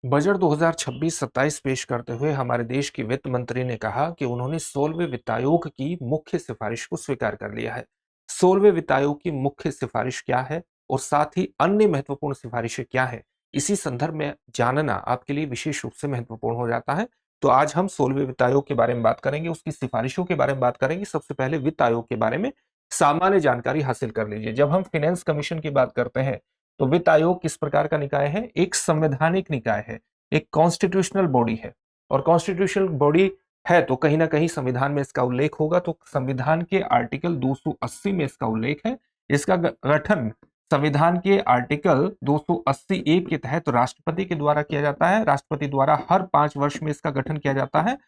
Budget 2026-27 पेश करते हुए हमारे देश की वित्त मंत्री ने कहा कि उन्होंने 16वें वित्त आयोग की मुख्य सिफारिश को स्वीकार कर लिया है। 16वें वित्त आयोग की मुख्य सिफारिश क्या है और साथ ही अन्य महत्वपूर्ण सिफारिशें क्या है, इसी संदर्भ में जानना आपके लिए विशेष रूप से महत्वपूर्ण हो जाता है। तो आज हम 16वें वित्त आयोग के बारे में बात करेंगे, उसकी सिफारिशों के बारे में बात करेंगे। सबसे पहले वित्त आयोग के बारे में सामान्य जानकारी हासिल कर लीजिए। जब हम फाइनेंस कमीशन की बात करते हैं तो वित्त आयोग किस प्रकार का निकाय है? एक संवैधानिक निकाय है, एक कॉन्स्टिट्यूशनल बॉडी है। और कॉन्स्टिट्यूशनल बॉडी है तो कहीं ना कहीं संविधान में इसका उल्लेख होगा। तो संविधान के आर्टिकल 280 में इसका उल्लेख है। इसका गठन संविधान के आर्टिकल 280 के तहत राष्ट्रपति के द्वारा किया जाता है। राष्ट्रपति द्वारा हर 5 वर्ष में इसका गठन किया जाता है।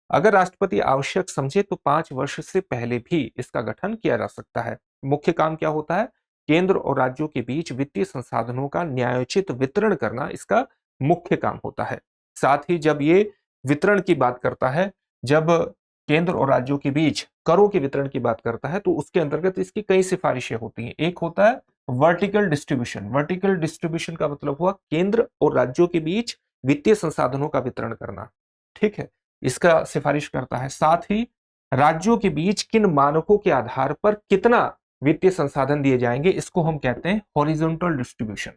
अगर राष्ट्रपति आवश्यक समझे तो 5 वर्ष से पहले भी इसका गठन किया जा सकता है। मुख्य काम क्या होता है? केंद्र और राज्यों के बीच वित्तीय संसाधनों का न्यायोचित वितरण करना इसका मुख्य काम होता है। साथ ही जब ये वितरण की बात करता है, जब केंद्र और राज्यों के बीच करों के वितरण की बात करता है, तो उसके अंतर्गत इसकी कई सिफारिशें होती हैं। एक होता है वर्टिकल डिस्ट्रीब्यूशन। वर्टिकल डिस्ट्रीब्यूशन का मतलब हुआ केंद्र और राज्यों के बीच वित्तीय संसाधनों का वितरण करना। ठीक है, इसका सिफारिश करता है। साथ ही राज्यों के बीच किन मानकों के आधार पर कितना वित्तीय संसाधन दिए जाएंगे, इसको हम कहते हैं हॉरिजॉन्टल डिस्ट्रीब्यूशन।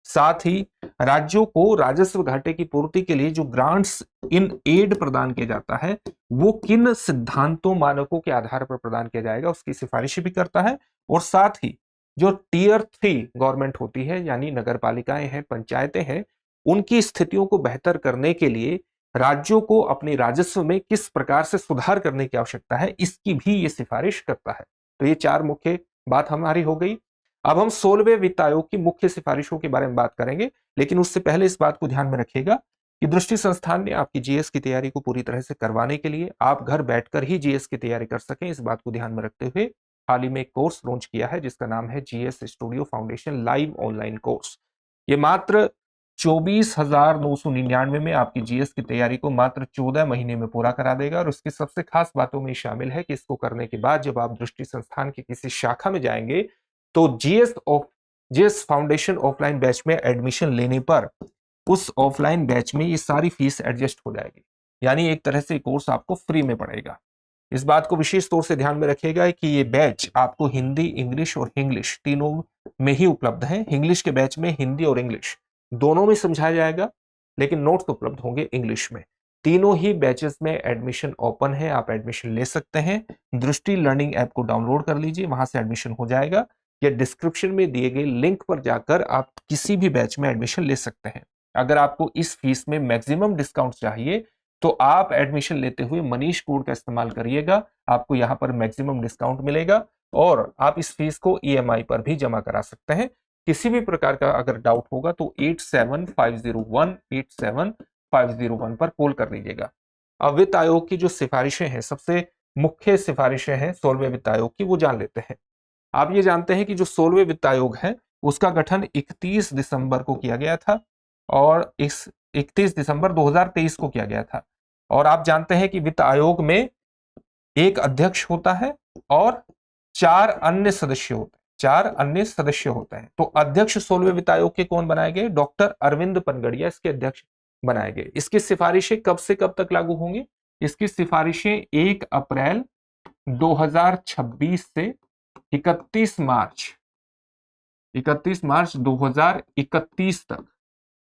साथ ही राज्यों को राजस्व घाटे की पूर्ति के लिए जो ग्रांट्स इन एड प्रदान किया जाता है, वो किन सिद्धांतों मानकों के आधार पर प्रदान किया जाएगा, उसकी सिफारिश भी करता है। और साथ ही जो टीयर 3 गवर्नमेंट होती है, यानी नगर पालिकाएं हैं, पंचायतें हैं, उनकी स्थितियों को बेहतर करने के लिए राज्यों को अपने राजस्व में किस प्रकार से सुधार करने की आवश्यकता है, इसकी भी ये सिफारिश करता है। तो ये 4 मुख्य बात हमारी हो गई। अब हम 16वें वित्त आयोग की मुख्य सिफारिशों के बारे में बात करेंगे, लेकिन उससे पहले इस बात को ध्यान में रखिएगा कि दृष्टि संस्थान ने आपकी जीएस की तैयारी को पूरी तरह से करवाने के लिए आप घर बैठकर ही जीएस की तैयारी कर सकें, इस बात को ध्यान में रखते हुए हाल ही में एक कोर्स लॉन्च किया है जिसका नाम है GS studio foundation live online course. ये मात्र 24,999 में आपकी जीएस की तैयारी को मात्र 14 महीने में पूरा करा देगा। और उसकी सबसे खास बातों में शामिल है कि इसको करने के बाद जब आप दृष्टि संस्थान की किसी शाखा में जाएंगे तो जीएस फाउंडेशन ऑफलाइन बैच में एडमिशन लेने पर उस ऑफलाइन बैच में ये सारी फीस एडजस्ट हो जाएगी, यानी एक तरह से कोर्स आपको फ्री में पड़ेगा। इस बात को विशेष तौर से ध्यान में रखिएगा कि ये बैच आपको हिंदी, इंग्लिश और इंग्लिश तीनों में ही उपलब्ध है। इंग्लिश के बैच में हिंदी और इंग्लिश दोनों में समझाया जाएगा, लेकिन नोट्स उपलब्ध होंगे इंग्लिश में। तीनों ही बैचेस में एडमिशन ओपन है, आप एडमिशन ले सकते हैं। दृष्टि लर्निंग ऐप को डाउनलोड कर लीजिए, वहां से एडमिशन हो जाएगा, या डिस्क्रिप्शन में दिए गए लिंक पर जाकर आप किसी भी बैच में एडमिशन ले सकते हैं। अगर आपको इस फीस में मैक्सिमम डिस्काउंट चाहिए तो आप एडमिशन लेते हुए मनीष कोड का इस्तेमाल करिएगा, आपको यहां पर मैक्सिमम डिस्काउंट मिलेगा और आप इस फीस को ईएमआई पर भी जमा करा सकते हैं। किसी भी प्रकार का अगर डाउट होगा तो 8750187501 पर कॉल कर लीजिएगा। अब वित्त आयोग की जो सिफारिशें हैं, सबसे मुख्य सिफारिशें हैं 16वें वित्त आयोग की, वो जान लेते हैं। आप ये जानते हैं कि जो 16वें वित्त आयोग है उसका गठन 31 दिसंबर को किया गया था और इस 31 दिसंबर 2023 को किया गया था। और आप जानते हैं कि वित्त आयोग में एक अध्यक्ष होता है और 4 अन्य सदस्य होते हैं। 4 अन्य सदस्य होते हैं। तो अध्यक्ष 16वें वित्त आयोग के कौन बनाए गए? डॉक्टर अरविंद पनगड़िया इसके अध्यक्ष बनाए गए। इसकी सिफारिशें कब से कब तक लागू होंगी? इसकी सिफारिशें 1 अप्रैल 2026 से 31 मार्च 2031 तक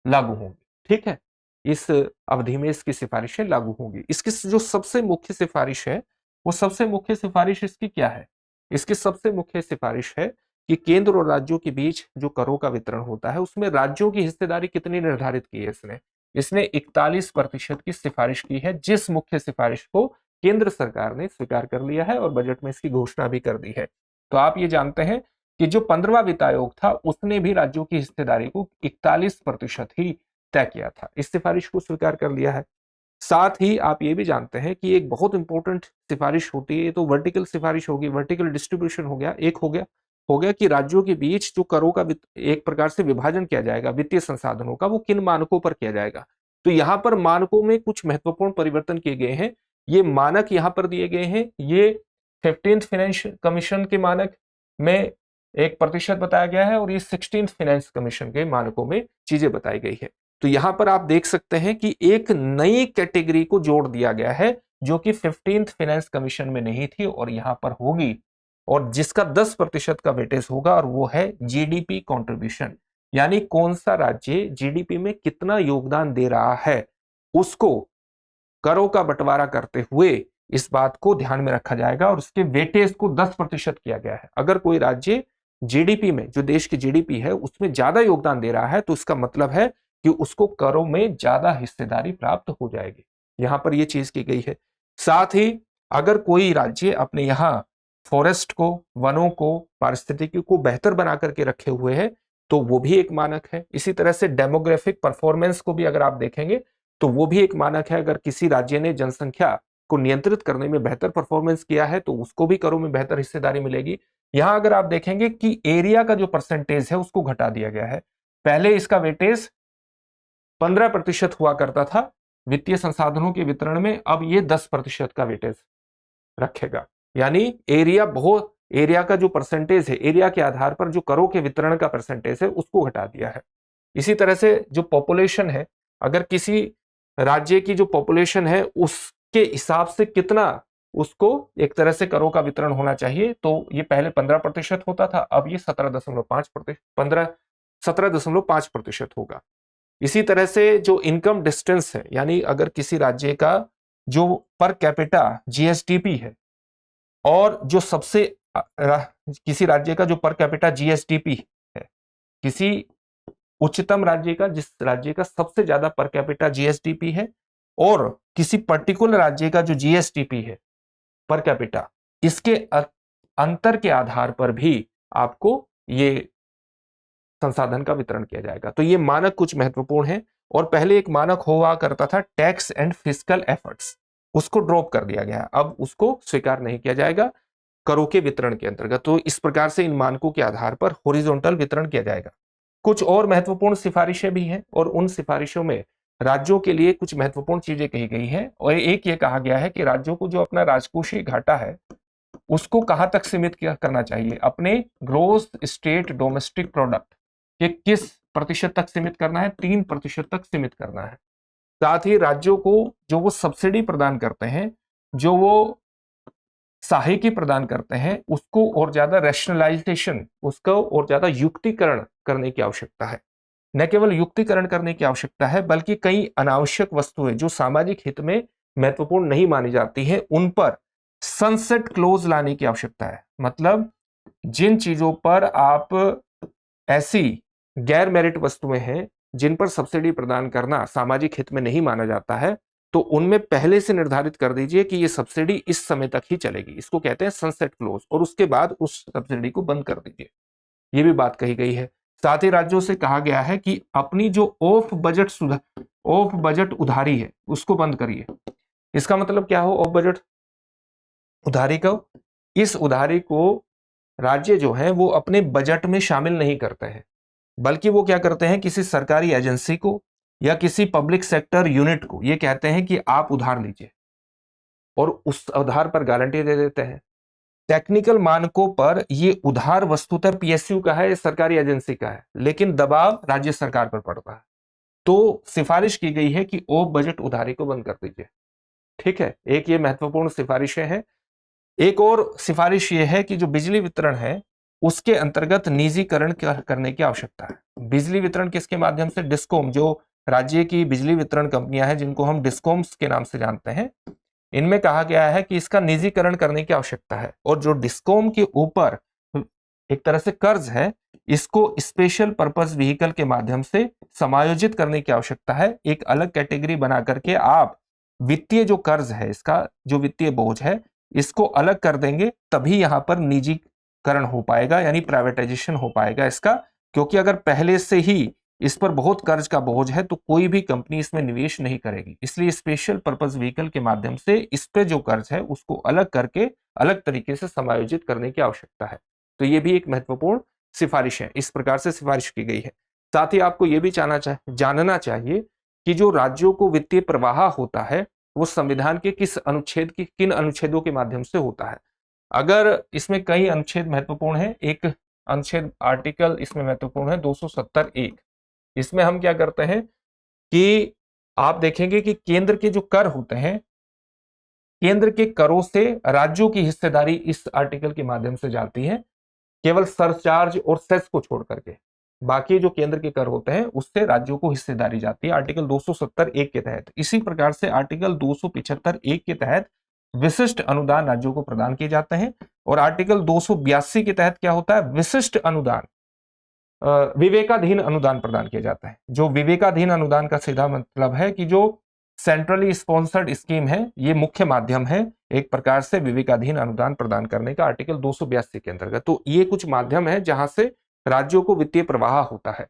लागू होंगी। ठीक है, इस अवधि में इसकी सिफारिशें लागू होंगी। इसकी जो सबसे मुख्य सिफारिश है, वो सबसे मुख्य सिफारिश इसकी क्या है? इसकी सबसे मुख्य सिफारिश है कि केंद्र और राज्यों के बीच जो करों का वितरण होता है उसमें राज्यों की हिस्सेदारी कितनी निर्धारित की है। इसने 41% की सिफारिश की है, जिस मुख्य सिफारिश को केंद्र सरकार ने स्वीकार कर लिया है और बजट में इसकी घोषणा भी कर दी है। तो आप ये जानते हैं कि जो 15वां वित्त आयोग था उसने भी राज्यों की हिस्सेदारी को 41% ही तय किया था, इस सिफारिश को स्वीकार कर लिया है। साथ ही आप ये भी जानते हैं कि एक बहुत इंपॉर्टेंट सिफारिश होती है, तो वर्टिकल सिफारिश होगी, वर्टिकल डिस्ट्रीब्यूशन हो गया। एक हो गया कि राज्यों के बीच जो करों का एक प्रकार से विभाजन किया जाएगा वित्तीय संसाधनों का, वो किन मानकों पर किया जाएगा। तो यहां पर मानकों में कुछ महत्वपूर्ण परिवर्तन किए गए हैं। ये मानक यहां पर दिए गए हैं। ये 15th फाइनेंस कमीशन के मानक में 1% बताया गया है और ये 16th फाइनेंस कमीशन के मानकों में चीजें बताई गई है। तो यहां पर आप देख सकते हैं कि एक नई कैटेगरी को जोड़ दिया गया है जो कि 15th फाइनेंस कमीशन में नहीं थी और यहां पर होगी, और जिसका 10% का वेटेज होगा, और वो है जीडीपी कंट्रीब्यूशन। यानी कौन सा राज्य जीडीपी में कितना योगदान दे रहा है उसको करों का बंटवारा करते हुए इस बात को ध्यान में रखा जाएगा और उसके वेटेज को 10% किया गया है। अगर कोई राज्य जीडीपी में, जो देश की जीडीपी है उसमें ज्यादा योगदान दे रहा है, तो उसका मतलब है कि उसको करों में ज्यादा हिस्सेदारी प्राप्त हो जाएगी। यहां पर यह चीज की गई है। साथ ही अगर कोई राज्य अपने यहाँ फॉरेस्ट को, वनों को, पारिस्थितिकी को बेहतर बना करके रखे हुए है, तो वो भी एक मानक है। इसी तरह से डेमोग्राफिक परफॉर्मेंस को भी अगर आप देखेंगे तो वो भी एक मानक है। अगर किसी राज्य ने जनसंख्या को नियंत्रित करने में बेहतर परफॉर्मेंस किया है तो उसको भी करों में बेहतर हिस्सेदारी मिलेगी। यहां अगर आप देखेंगे कि एरिया का जो परसेंटेज है उसको घटा दिया गया है। पहले इसका वेटेज 15% हुआ करता था वित्तीय संसाधनों के वितरण में, अब ये 10% का वेटेज रखेगा। यानी एरिया का जो परसेंटेज है, एरिया के आधार पर जो करों के वितरण का परसेंटेज है उसको घटा दिया है। इसी तरह से जो पॉपुलेशन है, अगर किसी राज्य की जो पॉपुलेशन है उसके हिसाब से कितना उसको एक तरह से करों का वितरण होना चाहिए, तो ये पहले 15% होता था, अब ये 17.5% होगा। इसी तरह से जो इनकम डिस्टेंस है, यानी अगर किसी राज्य का जो पर कैपिटा जीएसडीपी है और जो सबसे किसी राज्य का जो पर कैपिटा जीएसडीपी है, किसी उच्चतम राज्य का, जिस राज्य का सबसे ज्यादा पर कैपिटा जीएसडीपी है, और किसी पर्टिकुलर राज्य का जो जीएसडीपी है पर कैपिटा, इसके अंतर के आधार पर भी आपको ये संसाधन का वितरण किया जाएगा। तो ये मानक कुछ महत्वपूर्ण है। और पहले एक मानक हुआ करता था टैक्स एंड फिस्कल एफर्ट्स, उसको ड्रॉप कर दिया गया, अब उसको स्वीकार नहीं किया जाएगा करों के वितरण के अंतर्गत। तो इस प्रकार से इन मानकों के आधार पर हॉरिजॉन्टल वितरण किया जाएगा। कुछ और महत्वपूर्ण सिफारिशें भी हैं और उन सिफारिशों में राज्यों के लिए कुछ महत्वपूर्ण चीजें कही गई हैं। और एक ये कहा गया है कि राज्यों को जो अपना राजकोषीय घाटा है उसको कहां तक सीमित करना चाहिए, अपने ग्रोस स्टेट डोमेस्टिक प्रोडक्ट के किस प्रतिशत तक सीमित करना है, 3% तक सीमित करना है। साथ ही राज्यों को जो वो सब्सिडी प्रदान करते हैं, जो वो सहायकी प्रदान करते हैं, उसको और ज्यादा रैशनलाइजेशन, उसको और ज्यादा युक्तिकरण करने की आवश्यकता है। न केवल युक्तिकरण करने की आवश्यकता है, बल्कि कई अनावश्यक वस्तुएं जो सामाजिक हित में महत्वपूर्ण नहीं मानी जाती हैं, उन पर सनसेट क्लोज लाने की आवश्यकता है। मतलब जिन चीजों पर आप ऐसी गैर मेरिट वस्तुएं हैं जिन पर सब्सिडी प्रदान करना सामाजिक हित में नहीं माना जाता है, तो उनमें पहले से निर्धारित कर दीजिए कि ये सब्सिडी इस समय तक ही चलेगी, इसको कहते हैं सनसेट क्लोज, और उसके बाद उस सब्सिडी को बंद कर दीजिए। ये भी बात कही गई है। साथ ही राज्यों से कहा गया है कि अपनी जो ऑफ बजट उधारी है उसको बंद करिए। इसका मतलब क्या हो, ऑफ बजट उधारी को, इस उधारी को राज्य जो है वो अपने बजट में शामिल नहीं करते हैं, बल्कि वो क्या करते हैं, किसी सरकारी एजेंसी को या किसी पब्लिक सेक्टर यूनिट को ये कहते हैं कि आप उधार लीजिए, और उस उधार पर गारंटी दे देते हैं। टेक्निकल मानकों पर ये उधार वस्तुतः पीएसयू का है, सरकारी एजेंसी का है, लेकिन दबाव राज्य सरकार पर पड़ता है। तो सिफारिश की गई है कि ऑफ बजट उधारी को बंद कर दीजिए। ठीक है, एक ये महत्वपूर्ण सिफारिशें हैं। एक और सिफारिश ये है कि जो बिजली वितरण है उसके अंतर्गत निजीकरण करने की आवश्यकता है। बिजली वितरण किसके माध्यम से, डिस्कॉम, जो राज्य की बिजली वितरण कंपनियां हैं जिनको हम डिस्कॉम्स के नाम से जानते हैं, इनमें कहा गया है कि इसका निजीकरण करने की आवश्यकता है। और जो डिस्कॉम के ऊपर एक तरह से कर्ज है, इसको स्पेशल पर्पस व्हीकल के माध्यम से समायोजित करने की आवश्यकता है। एक अलग कैटेगरी बना करके आप वित्तीय जो कर्ज है, इसका जो वित्तीय बोझ है, इसको अलग कर देंगे, तभी यहां पर निजीकरण हो पाएगा, यानी प्राइवेटाइजेशन हो पाएगा इसका। क्योंकि अगर पहले से ही इस पर बहुत कर्ज का बोझ है तो कोई भी कंपनी इसमें निवेश नहीं करेगी। इसलिए स्पेशल पर्पस व्हीकल के माध्यम से इस पे जो कर्ज है उसको अलग करके अलग तरीके से समायोजित करने की आवश्यकता है। तो ये भी एक महत्वपूर्ण सिफारिश है, इस प्रकार से सिफारिश की गई है। साथ ही आपको यह भी जानना चाहिए कि जो राज्यों को वित्तीय प्रवाह होता है वो संविधान के किन अनुच्छेदों के माध्यम से होता है। अगर इसमें कई अनुच्छेद महत्वपूर्ण है, एक अनुच्छेद आर्टिकल इसमें महत्वपूर्ण है 270(1). इसमें हम क्या करते हैं, कि आप देखेंगे कि केंद्र के जो कर होते हैं, केंद्र के करों से राज्यों की हिस्सेदारी इस आर्टिकल के माध्यम से जाती है, केवल सरचार्ज और सेस को छोड़ करके बाकी जो केंद्र के कर होते हैं उससे राज्यों को हिस्सेदारी जाती है आर्टिकल 270(1) के तहत। इसी प्रकार से आर्टिकल 275(1) के तहत विशिष्ट अनुदान राज्यों को प्रदान किए जाते हैं, और आर्टिकल 282 के तहत क्या होता है, विशिष्ट अनुदान विवेकाधीन अनुदान प्रदान किया जाता है। जो विवेकाधीन अनुदान का सीधा मतलब है कि जो सेंट्रली स्पॉन्सर्ड स्कीम है, ये मुख्य माध्यम है एक प्रकार से विवेकाधीन अनुदान प्रदान करने का आर्टिकल 282 के अंतर्गत। तो ये कुछ माध्यम है जहां से राज्यों को वित्तीय प्रवाह होता है।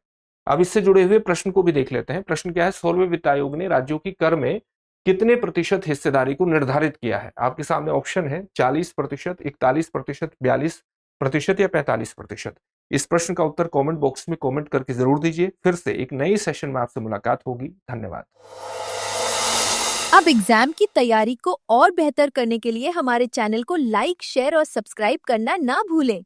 अब इससे जुड़े हुए प्रश्न को भी देख लेते हैं। प्रश्न क्या है, 16वें वित्त आयोग ने राज्यों की कर में कितने प्रतिशत हिस्सेदारी को निर्धारित किया है। आपके सामने ऑप्शन है 40%, 41%, 42% या 45%। इस प्रश्न का उत्तर कमेंट बॉक्स में कमेंट करके जरूर दीजिए। फिर से एक नई सेशन में आपसे मुलाकात होगी। धन्यवाद। अब एग्जाम की तैयारी को और बेहतर करने के लिए हमारे चैनल को लाइक, शेयर और सब्सक्राइब करना ना भूलें।